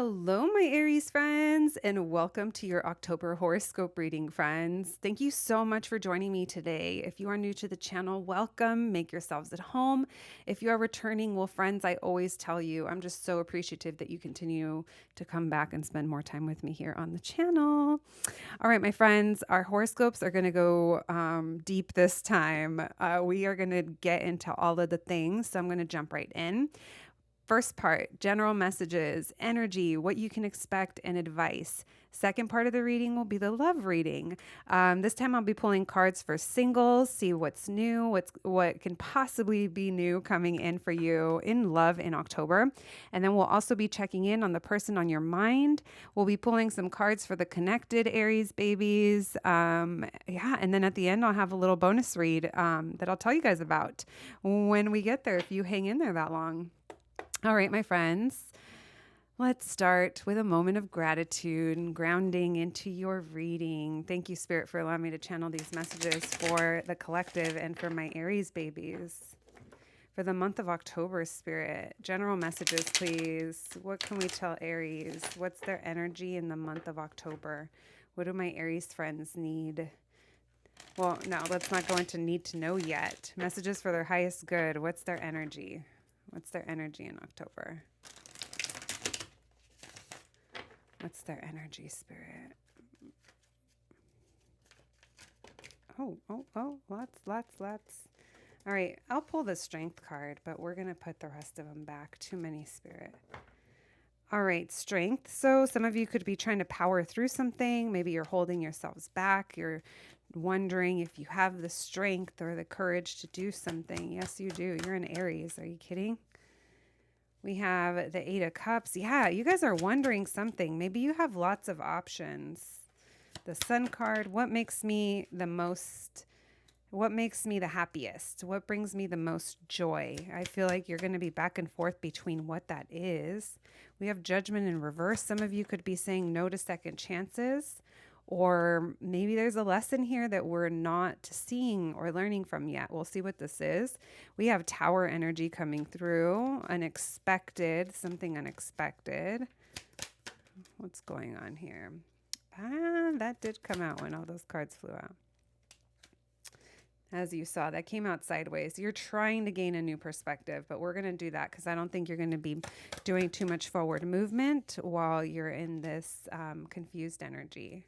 Hello, my Aries friends, and welcome to your October horoscope reading, friends. Thank you so much for joining me today. If you are new to the channel, welcome. Make yourselves at home. If you are returning, well, friends, I always tell you, I'm just so appreciative that you continue to come back and spend more time with me here on the channel. All right, my friends, our horoscopes are going to go deep this time. We are going to get into all of the things, so I'm going to jump right in. First part, general messages, energy, what you can expect, and advice. Second part of the reading will be the love reading. This time I'll be pulling cards for singles, see what's new, what can possibly be new coming in for you in love in October. And then we'll also be checking in on the person on your mind. We'll be pulling some cards for the connected Aries babies. And then at the end I'll have a little bonus read that I'll tell you guys about when we get there, if you hang in there that long. All right, my friends, let's start with a moment of gratitude and grounding into your reading. Thank you, Spirit, for allowing me to channel these messages for the collective and for my Aries babies. For the month of October, Spirit, general messages, please. What can we tell Aries? What's their energy in the month of October? What do my Aries friends need? Well, no, let's not go into need to know yet. Messages for their highest good. What's their energy? What's their energy in October? What's their energy, Spirit? Oh, lots. All right, I'll pull the Strength card, but we're going to put the rest of them back. Too many, Spirit. All right, Strength. So some of you could be trying to power through something. Maybe you're holding yourselves back. You're wondering if you have the strength or the courage to do something. Yes, you do. You're an Aries. Are you kidding? We have the Eight of Cups. Yeah, you guys are wondering something. Maybe you have lots of options. The Sun card. What makes me the happiest? What brings me the most joy? I feel like you're going to be back and forth between what that is. We have Judgment in reverse. Some of you could be saying no to second chances. Or maybe there's a lesson here that we're not seeing or learning from yet. We'll see what this is. We have Tower energy coming through. Unexpected, something unexpected. What's going on here? That did come out when all those cards flew out. As you saw, that came out sideways. You're trying to gain a new perspective, but we're going to do that because I don't think you're going to be doing too much forward movement while you're in this confused energy.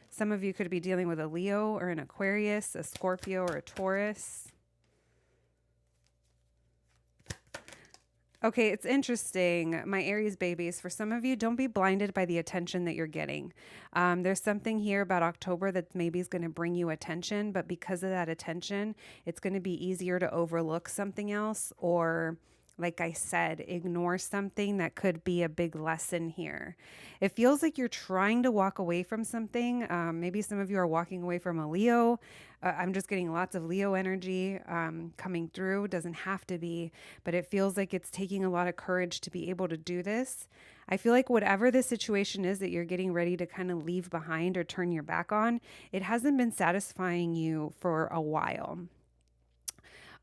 Some of you could be dealing with a Leo or an Aquarius, a Scorpio or a Taurus. Okay, it's interesting. My Aries babies, for some of you, don't be blinded by the attention that you're getting. There's something here about October that maybe is going to bring you attention, but because of that attention, it's going to be easier to overlook something else or, like I said, ignore something that could be a big lesson here. It feels like you're trying to walk away from something. Maybe some of you are walking away from a Leo. I'm just getting lots of Leo energy coming through. It doesn't have to be, but it feels like it's taking a lot of courage to be able to do this. I feel like whatever the situation is that you're getting ready to kind of leave behind or turn your back on, it hasn't been satisfying you for a while.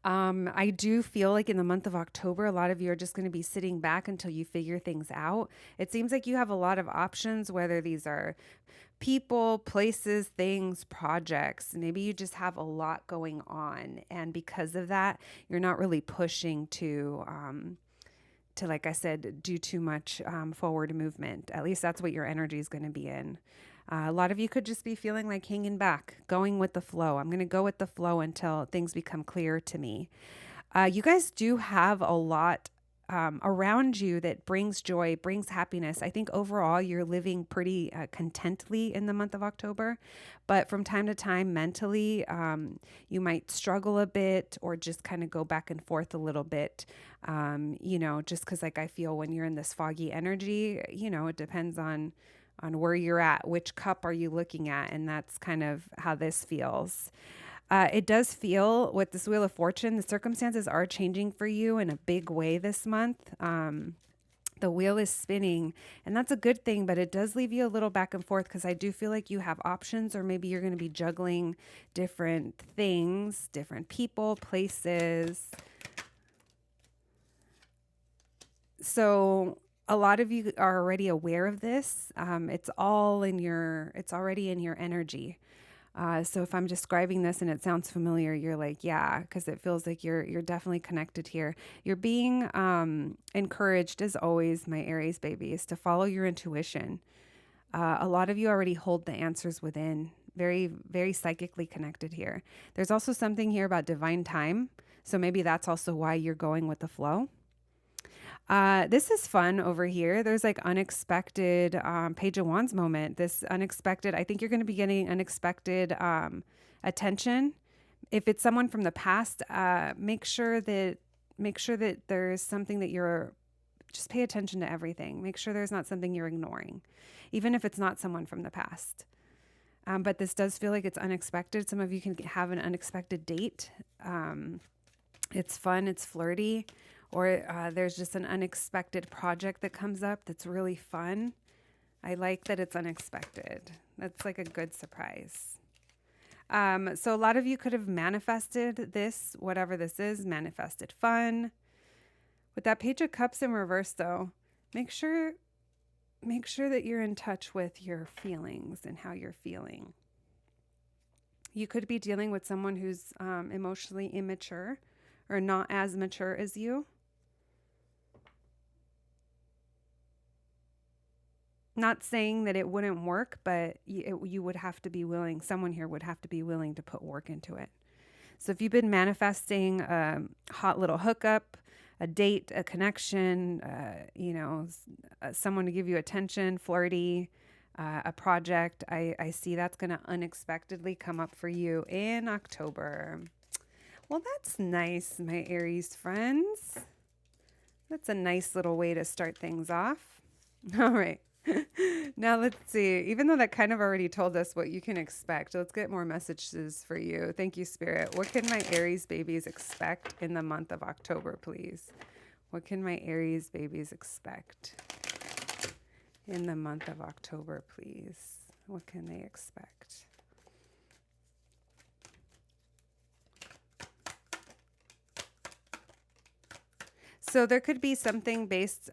I do feel like in the month of October, a lot of you are just going to be sitting back until you figure things out. It seems like you have a lot of options, whether these are people, places, things, projects. Maybe you just have a lot going on. And because of that, you're not really pushing to, like I said, do too much forward movement. At least that's what your energy is going to be in. A lot of you could just be feeling like hanging back, going with the flow. I'm going to go with the flow until things become clear to me. You guys do have a lot around you that brings joy, brings happiness. I think overall you're living pretty contently in the month of October, but from time to time mentally you might struggle a bit or just kind of go back and forth a little bit, just because like I feel when you're in this foggy energy, it depends on where you're at, which cup are you looking at, and that's kind of how this feels. It does feel with this Wheel of Fortune, the circumstances are changing for you in a big way this month. The wheel is spinning, and that's a good thing, but it does leave you a little back and forth because I do feel like you have options, or maybe you're going to be juggling different things, different people, places. So a lot of you are already aware of this. It's already in your energy. So if I'm describing this and it sounds familiar, you're like, yeah, because it feels like you're definitely connected here. You're being encouraged, as always, my Aries babies, to follow your intuition. A lot of you already hold the answers within. Very, very psychically connected here. There's also something here about divine time. So maybe that's also why you're going with the flow. This is fun over here. There's like unexpected Page of Wands moment. This unexpected, I think you're going to be getting unexpected attention. If it's someone from the past, make sure that there's something that you're just pay attention to everything. Make sure there's not something you're ignoring, even if it's not someone from the past. But this does feel like it's unexpected. Some of you can have an unexpected date. It's fun, it's flirty, or there's just an unexpected project that comes up that's really fun. I like that it's unexpected. That's like a good surprise. So a lot of you could have manifested this, whatever this is, manifested fun. With that Page of Cups in reverse, though, make sure that you're in touch with your feelings and how you're feeling. You could be dealing with someone who's emotionally immature or not as mature as you. Not saying that it wouldn't work, but you would have to be willing, someone here would have to be willing to put work into it. So if you've been manifesting a hot little hookup, a date, a connection, someone to give you attention, flirty, a project, I see that's going to unexpectedly come up for you in October. Well, that's nice, my Aries friends. That's a nice little way to start things off. All right. Now let's see. Even though that kind of already told us what you can expect, let's get more messages for you. Thank you, Spirit. What can my Aries babies expect in the month of October, please? What can my Aries babies expect in the month of October, please? What can they expect? So there could be something based,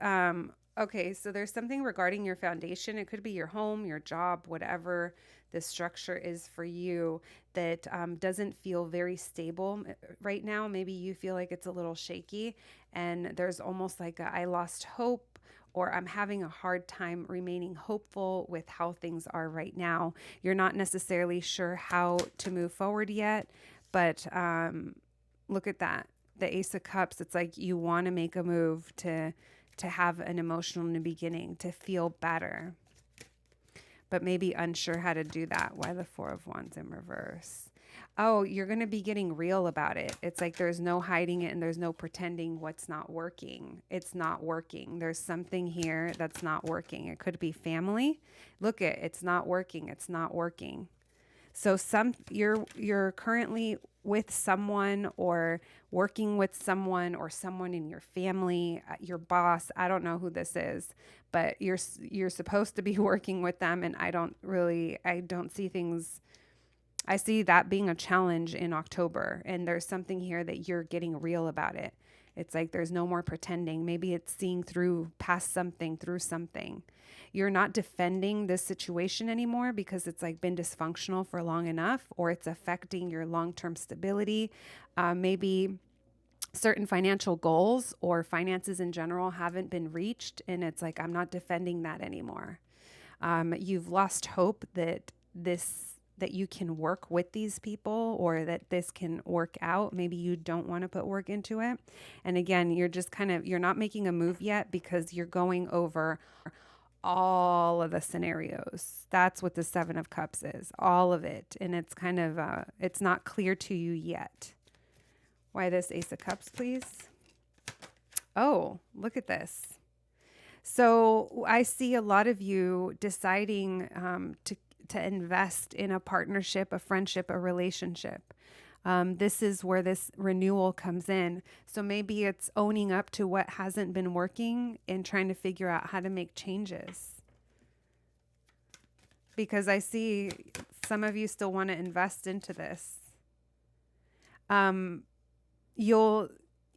okay, so there's something regarding your foundation. It could be your home, your job, whatever the structure is for you that doesn't feel very stable right now. Maybe you feel like it's a little shaky and there's almost like I lost hope, or I'm having a hard time remaining hopeful with how things are right now. You're not necessarily sure how to move forward yet, but look at that. The Ace of Cups, it's like you want to make a move to have an emotional new beginning, to feel better, but maybe unsure how to do that. Why the Four of Wands in reverse? Oh, you're going to be getting real about it. It's like there's no hiding it and there's no pretending what's not working. It's not working. There's something here that's not working. It could be family. Look at it's not working. It's not working. So you're currently with someone or working with someone or someone in your family, your boss. I don't know who this is, but you're supposed to be working with them, and I don't see things. I see that being a challenge in October, and there's something here that you're getting real about it. It's like there's no more pretending. Maybe it's seeing through past something, through something. You're not defending this situation anymore because it's like been dysfunctional for long enough, or it's affecting your long-term stability. Maybe certain financial goals or finances in general haven't been reached, and it's like, I'm not defending that anymore. You've lost hope that you can work with these people or that this can work out. Maybe you don't want to put work into it. And again, you're not making a move yet because you're going over all of the scenarios. That's what the Seven of Cups is, all of it. And it's kind of, it's not clear to you yet. Why this Ace of Cups, please? Oh, look at this. So I see a lot of you deciding to invest in a partnership, a friendship, a relationship. This is where this renewal comes in. So maybe it's owning up to what hasn't been working and trying to figure out how to make changes. Because I see some of you still want to invest into this.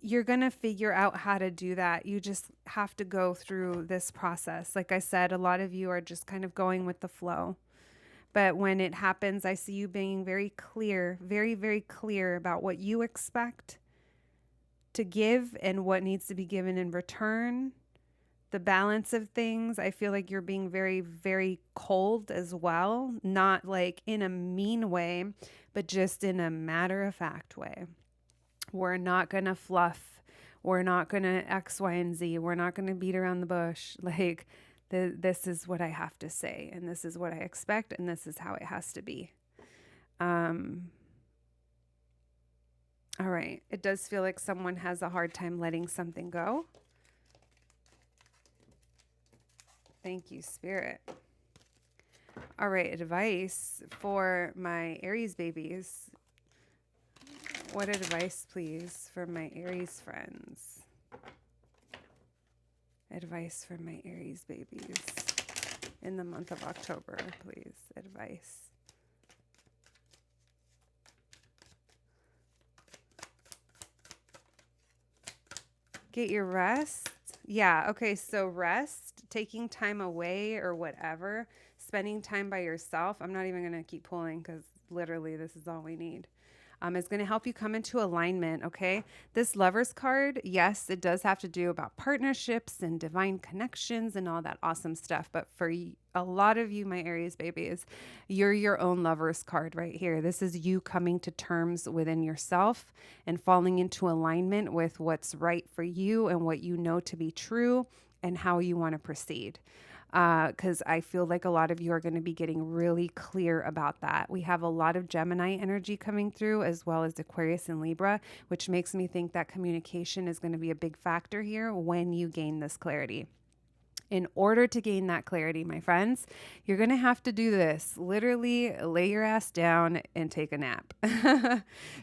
you're going to figure out how to do that. You just have to go through this process. Like I said, a lot of you are just kind of going with the flow. But when it happens, I see you being very clear, very, very clear about what you expect to give and what needs to be given in return. The balance of things, I feel like you're being very, very cold as well. Not like in a mean way, but just in a matter-of-fact way. We're not going to fluff. We're not going to X, Y, and Z. We're not going to beat around the bush. Like, this is what I have to say, and this is what I expect, and this is how it has to be. All right. It does feel like someone has a hard time letting something go. Thank you, Spirit. All right. Advice for my Aries babies. What advice, please, for my Aries friends? Advice for my Aries babies in the month of October, please. Advice. Get your rest. Yeah, okay, so rest, taking time away or whatever, spending time by yourself. I'm not even going to keep pulling because literally this is all we need. Is going to help you come into alignment, okay? This Lovers card, yes, it does have to do about partnerships and divine connections and all that awesome stuff. But for a lot of you, my Aries babies, you're your own Lovers card right here. This is you coming to terms within yourself and falling into alignment with what's right for you and what you know to be true and how you want to proceed. Because I feel like a lot of you are going to be getting really clear about that. We have a lot of Gemini energy coming through, as well as Aquarius and Libra, which makes me think that communication is going to be a big factor here when you gain this clarity. In order to gain that clarity, my friends, you're going to have to do this. Literally lay your ass down and take a nap.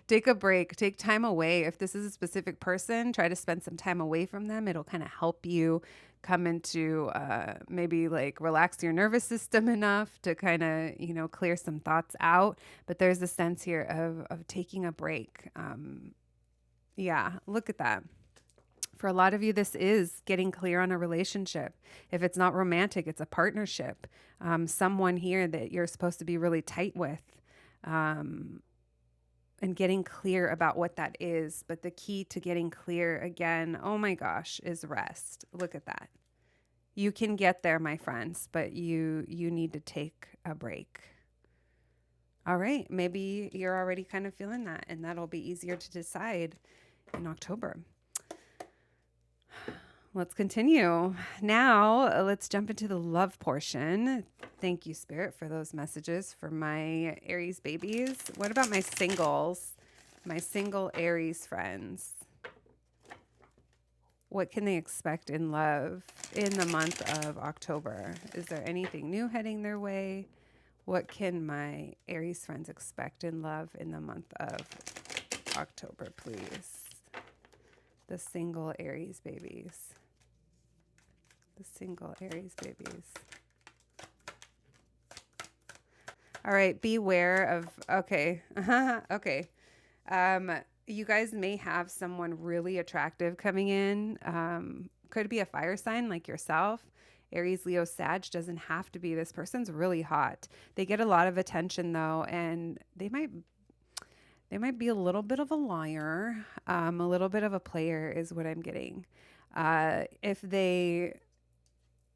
Take a break, take time away. If this is a specific person, try to spend some time away from them. It'll kind of help you come into maybe like relax your nervous system enough to kind of, you know, clear some thoughts out. But there's a sense here of taking a break. Yeah, look at that. For a lot of you, this is getting clear on a relationship. If it's not romantic, it's a partnership. Someone here that you're supposed to be really tight with, and getting clear about what that is. But the key to getting clear, again, oh my gosh, is rest. Look at that. You can get there, my friends, but you need to take a break. All right, maybe you're already kind of feeling that, and that'll be easier to decide in October. Let's continue. Now, let's jump into the love portion. Thank you, Spirit, for those messages for my Aries babies. What about my singles, my single Aries friends? What can they expect in love in the month of October? Is there anything new heading their way? What can my Aries friends expect in love in the month of October, please? The single Aries babies. The single Aries babies. All right, beware of, okay. Okay. You guys may have someone really attractive coming in. Could be a fire sign like yourself. Aries, Leo, Sag, doesn't have to be. This person's really hot. They get a lot of attention though, and they might be a little bit of a liar, a little bit of a player is what I'm getting.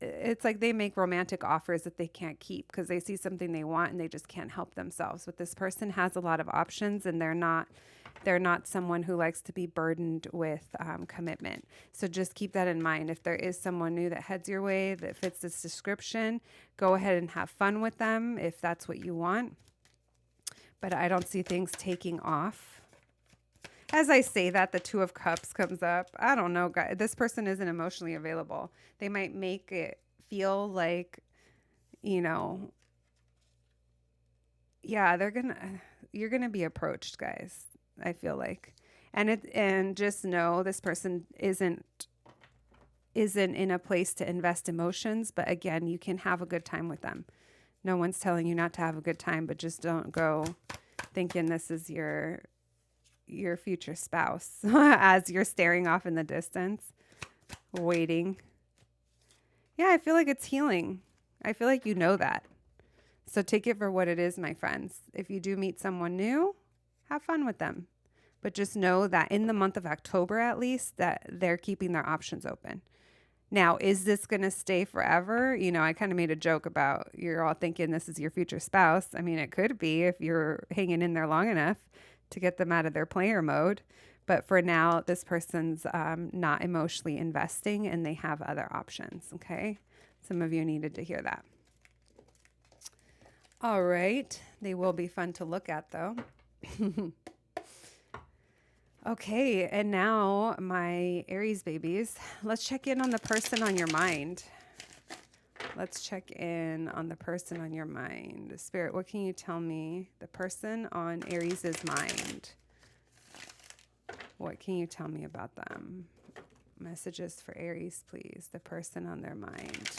It's like they make romantic offers that they can't keep because they see something they want and they just can't help themselves. But this person has a lot of options, and they're not someone who likes to be burdened with commitment. So just keep that in mind. If there is someone new that heads your way that fits this description, go ahead and have fun with them if that's what you want. But I don't see things taking off. As I say that, the Two of Cups comes up. I don't know, guys. This person isn't emotionally available. They might make it feel like, you know, yeah, you're gonna be approached, guys. I feel like, and just know this person isn't in a place to invest emotions. But again, you can have a good time with them. No one's telling you not to have a good time, but just don't go thinking this is your your future spouse as you're staring off in the distance, waiting. Yeah, I feel like it's healing. I feel like you know that. So take it for what it is, my friends. If you do meet someone new, have fun with them. But just know that in the month of October, at least, that they're keeping their options open. Now, is this going to stay forever? You know, I kind of made a joke about you're all thinking this is your future spouse. I mean, it could be if you're hanging in there long enough to get them out of their player mode. But for now, this person's not emotionally investing and they have other options. Okay. Some of you needed to hear that. All right. They will be fun to look at, though. Okay, and now my Aries babies, let's check in on the person on your mind. Let's check in on the person on your mind. Spirit, what can you tell me? The person on Aries' mind. What can you tell me about them? Messages for Aries, please. The person on their mind.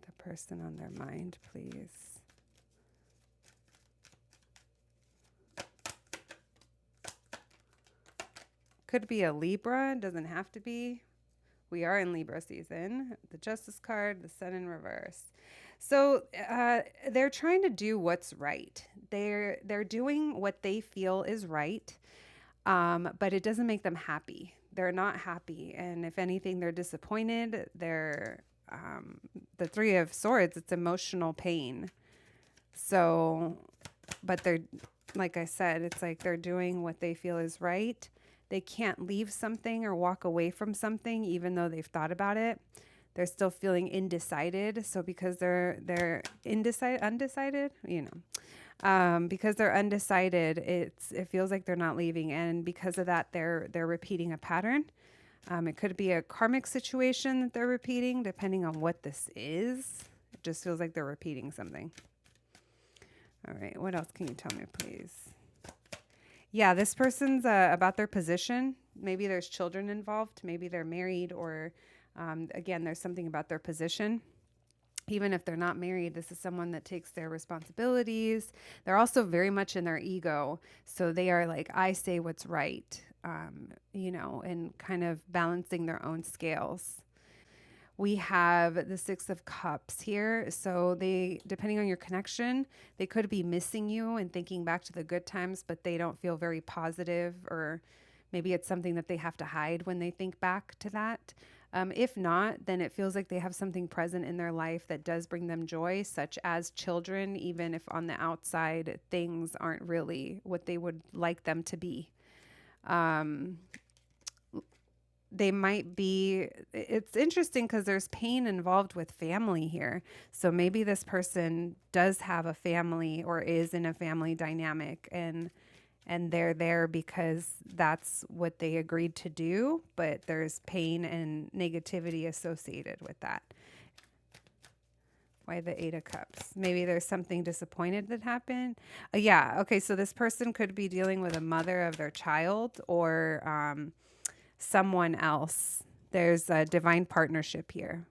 The person on their mind, please. Could be a Libra, doesn't have to be. We are in Libra season. The Justice card, the Sun in reverse. So they're trying to do what's right. They're doing what they feel is right, but it doesn't make them happy. They're not happy, and if anything, they're disappointed. They're the Three of Swords. It's emotional pain. So, but they're, like I said, it's like they're doing what they feel is right. They can't leave something or walk away from something, even though they've thought about it. They're still feeling undecided. So because they're undecided, you know, because they're undecided, it feels like they're not leaving, and because of that, they're repeating a pattern. It could be a karmic situation that they're repeating, depending on what this is. It just feels like they're repeating something. All right, what else can you tell me, please? Yeah, this person's about their position. Maybe there's children involved. Maybe they're married, or again, there's something about their position. Even if they're not married, this is someone that takes their responsibilities. They're also very much in their ego. So they are like, I say what's right, you know, and kind of balancing their own scales. We have the Six of Cups here. So they, depending on your connection, they could be missing you and thinking back to the good times, but they don't feel very positive, or maybe it's something that they have to hide when they think back to that. If not, then it feels like they have something present in their life that does bring them joy, such as children, even if on the outside things aren't really what they would like them to be. They might be, it's interesting because there's pain involved with family here. So maybe this person does have a family or is in a family dynamic, and they're there because that's what they agreed to do, but there's pain and negativity associated with that. Why the Eight of Cups? Maybe there's something disappointed that happened. Yeah. Okay. So this person could be dealing with a mother of their child, or someone else. There's a divine partnership here.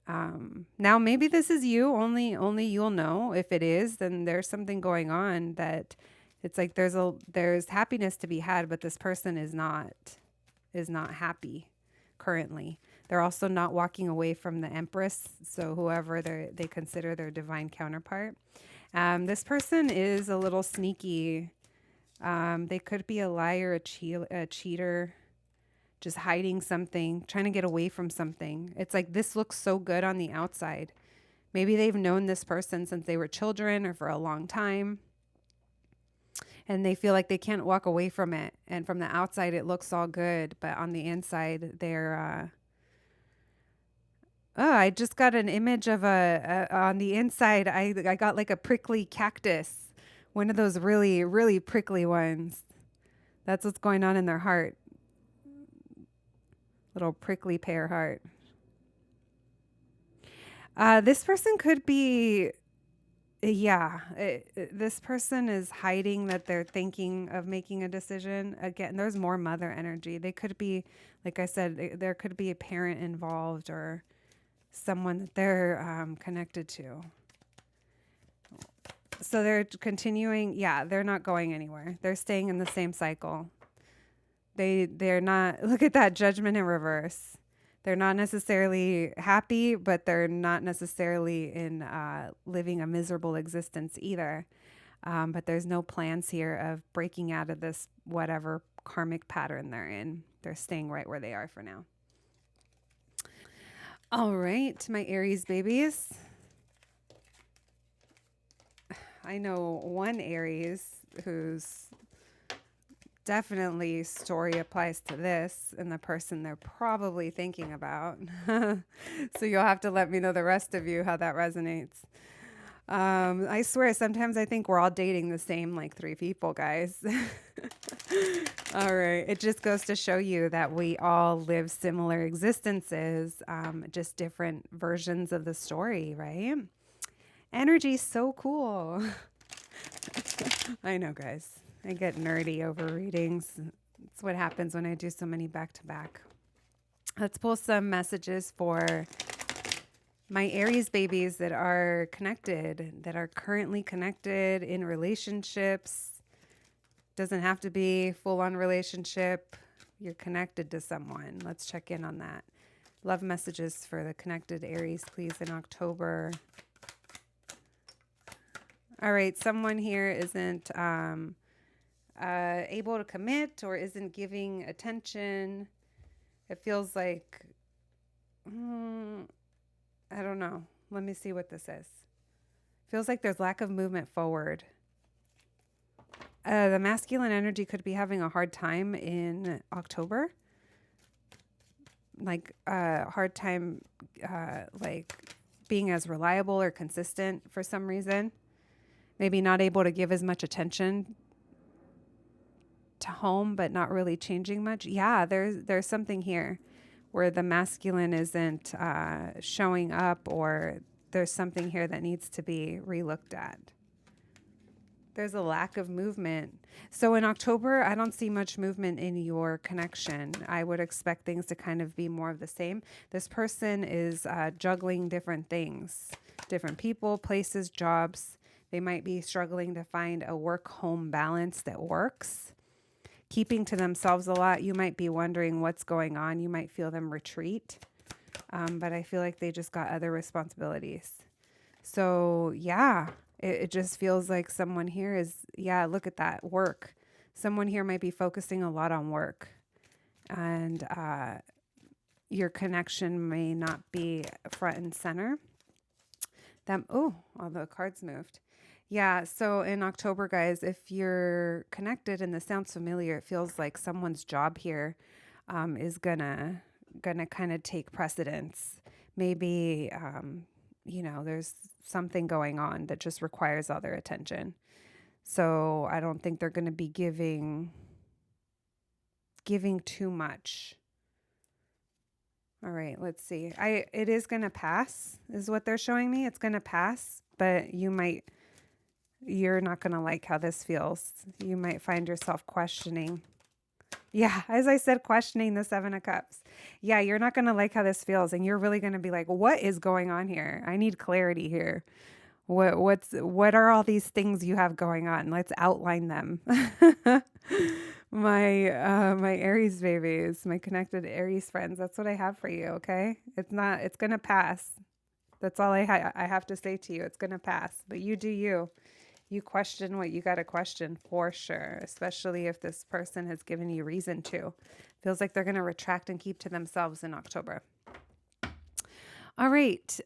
Now maybe this is you. Only you'll know. If it is, then there's something going on that it's like there's happiness to be had, but this person is not happy currently. They're also not walking away from the Empress, so whoever they consider their divine counterpart. This person is a little sneaky. They could be a liar, a cheater, just hiding something, trying to get away from something. It's like this looks so good on the outside. Maybe they've known this person since they were children or for a long time, and they feel like they can't walk away from it. And from the outside, it looks all good, but on the inside, they're oh, I just got an image of on the inside, I got like a prickly cactus, one of those really, really prickly ones. That's what's going on in their heart. Little prickly pear heart. This person could be, this person is hiding that they're thinking of making a decision. Again, there's more mother energy. They could be, like I said, there could be a parent involved or someone that they're connected to. So they're continuing. Yeah, they're not going anywhere. They're staying in the same cycle. They're not, look at that judgment in reverse. They're not necessarily happy, but they're not necessarily in living a miserable existence either. But there's no plans here of breaking out of this whatever karmic pattern they're in. They're staying right where they are for now. All right, my Aries babies. I know one Aries whose definitely story applies to this and the person they're probably thinking about. So you'll have to let me know, the rest of you, how that resonates. I swear, sometimes I think we're all dating the same like 3 people, guys. All right. It just goes to show you that we all live similar existences, just different versions of the story, right? Energy's so cool. I know, guys. I get nerdy over readings. It's what happens when I do so many back to back. Let's pull some messages for my Aries babies that are connected, that are currently connected in relationships. Doesn't have to be full-on relationship. You're connected to someone. Let's check in on that. Love messages for the connected Aries, please, in October. All right, someone here isn't able to commit or isn't giving attention. It feels like, I don't know. Let me see what this is. Feels like there's lack of movement forward. The masculine energy could be having a hard time in October. Like hard time like being as reliable or consistent for some reason. Maybe not able to give as much attention to home, but not really changing much. Yeah, there's something here where the masculine isn't showing up, or there's something here that needs to be relooked at. There's a lack of movement. So in October, I don't see much movement in your connection. I would expect things to kind of be more of the same. This person is juggling different things, different people, places, jobs. They might be struggling to find a work-home balance that works. Keeping to themselves a lot. You might be wondering what's going on. You might feel them retreat. But I feel like they just got other responsibilities. So yeah, it just feels like someone here is, yeah, look at that, work. Someone here might be focusing a lot on work. And your connection may not be front and center. All the cards moved. Yeah, so in October, guys, if you're connected and this sounds familiar, it feels like someone's job here is gonna kind of take precedence. Maybe there's something going on that just requires all their attention. So I don't think they're going to be giving too much. All right, let's see. It is going to pass, is what they're showing me. It's going to pass, but you're not going to like how this feels. You might find yourself questioning. Yeah, as I said, questioning the 7 of Cups. Yeah, you're not going to like how this feels, and you're really going to be like, what is going on here? I need clarity here. What are all these things you have going on? Let's outline them. My Aries babies, my connected Aries friends, that's what I have for you, okay? It's going to pass. That's all I have to say to you. It's going to pass, but you do you. You question what you got to question for sure, especially if this person has given you reason to. Feels like they're going to retract and keep to themselves in October. All right.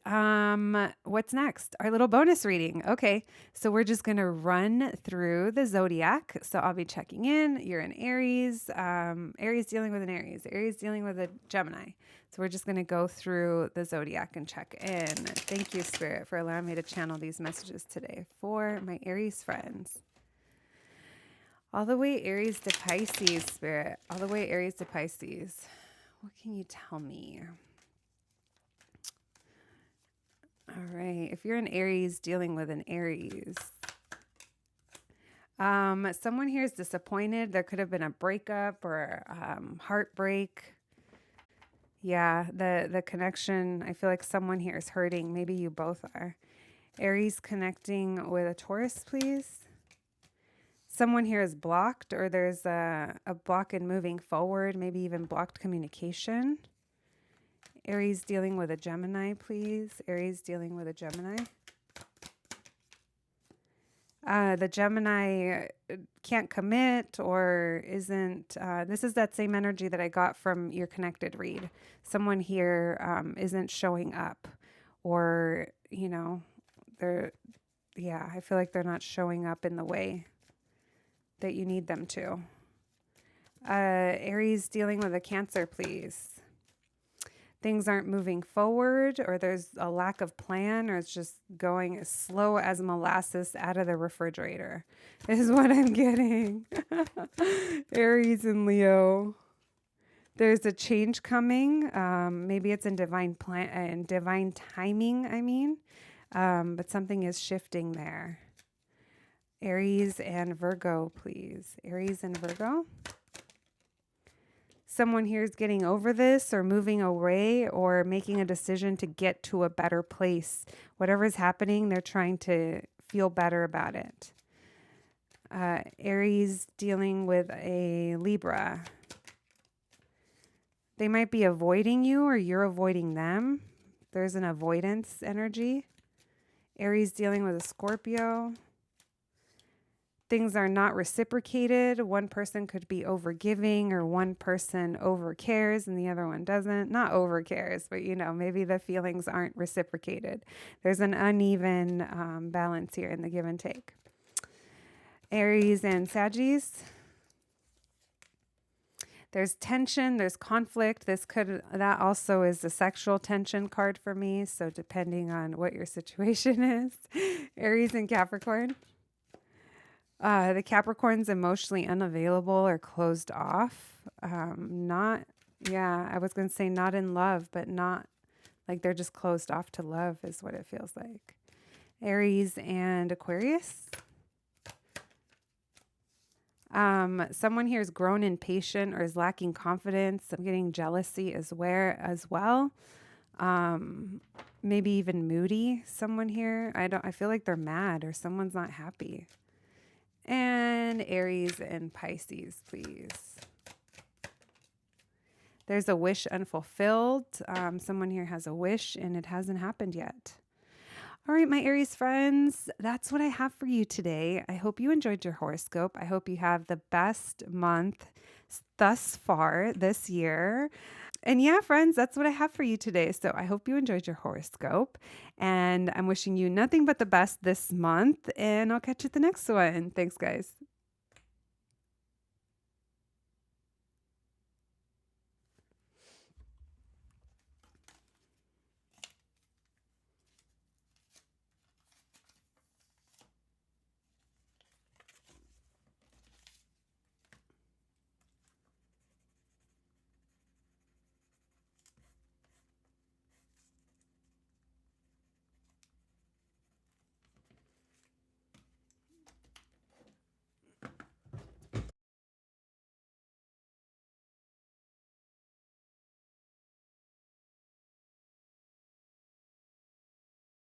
What's next? Our little bonus reading. Okay. So we're just going to run through the zodiac. So I'll be checking in. You're an Aries. Aries dealing with an Aries. Aries dealing with a Gemini. So we're just going to go through the zodiac and check in. Thank you, Spirit, for allowing me to channel these messages today for my Aries friends. All the way Aries to Pisces, Spirit. All the way Aries to Pisces. What can you tell me? All right. If you're an Aries dealing with an Aries, someone here is disappointed. There could have been a breakup or heartbreak. Yeah, the connection. I feel like someone here is hurting. Maybe you both are. Aries connecting with a Taurus, please. Someone here is blocked, or there's a block in moving forward, maybe even blocked communication. Aries dealing with a Gemini, please. Aries dealing with a Gemini. The Gemini can't commit or isn't. This is that same energy that I got from your connected read. Someone here isn't showing up, or, you know, I feel like they're not showing up in the way that you need them to. Aries dealing with a Cancer, please. Things aren't moving forward, or there's a lack of plan, or it's just going as slow as molasses out of the refrigerator is what I'm getting. Aries and Leo. There's a change coming. Maybe it's in divine timing, but something is shifting there. Aries and Virgo, please. Aries and Virgo. Someone here is getting over this, or moving away, or making a decision to get to a better place. Whatever is happening, they're trying to feel better about it. Aries dealing with a Libra. They might be avoiding you, or you're avoiding them. There's an avoidance energy. Aries dealing with a Scorpio. Things are not reciprocated. One person could be overgiving, or one person overcares and the other one doesn't. Not overcares, but maybe the feelings aren't reciprocated. There's an uneven balance here in the give and take. Aries and Sagittarius. There's tension, there's conflict. That also is a sexual tension card for me. So depending on what your situation is. Aries and Capricorn. The Capricorn's emotionally unavailable or closed off. I was going to say not in love, but not like they're just closed off to love is what it feels like. Aries and Aquarius. Someone here is grown impatient or is lacking confidence. I'm getting jealousy as well. Maybe even moody. Someone here. I feel like they're mad, or someone's not happy. And Aries and Pisces, please. There's a wish unfulfilled. Someone here has a wish and it hasn't happened yet. All right, my Aries friends, that's what I have for you today. I hope you enjoyed your horoscope. I hope you have the best month thus far this year. And yeah, friends, that's what I have for you today. So I hope you enjoyed your horoscope, and I'm wishing you nothing but the best this month, and I'll catch you at the next one. Thanks, guys.